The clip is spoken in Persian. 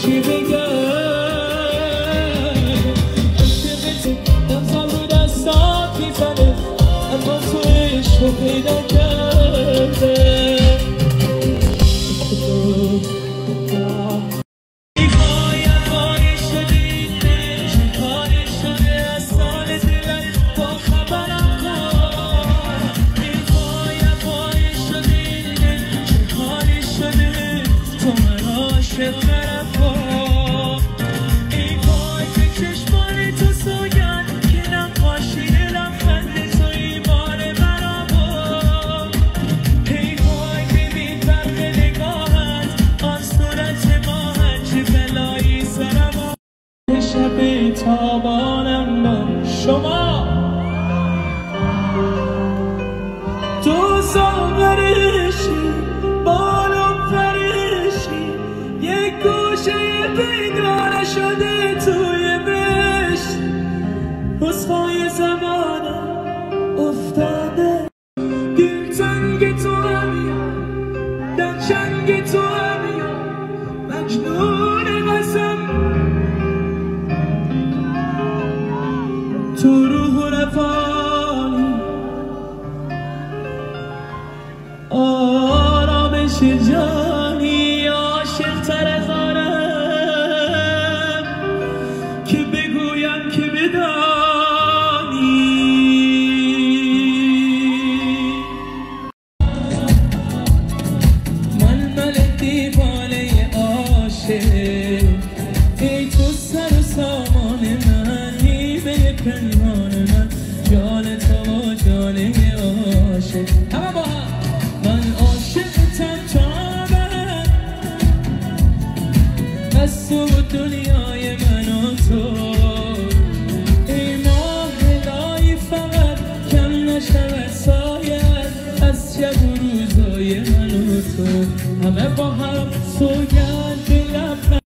چی بگم عاشقت دمزم رو دستات میزنه اما تو عشقو پیدا کرده شب تابانم با شما تو ساغرشی بالم فرشی یک گوشه پیدا نشده توی بشت رسوای زمانم افتاده دلتنگ تو همیم در چنگ تو همیم مجنون قسم تو روح رفانی آرامش جانی عاشق تر از آنم که بگویم که بدانی من دیوانه عاشق ای تو سر و سامان من پنهان من جان تو و جان عاشق همه با هم من عاشقتم تا ابد از تو و دنیای من و تو ای ماه الهی فقط کم نشود سایت از شب و روزای من و تو همه با هم سوگند لب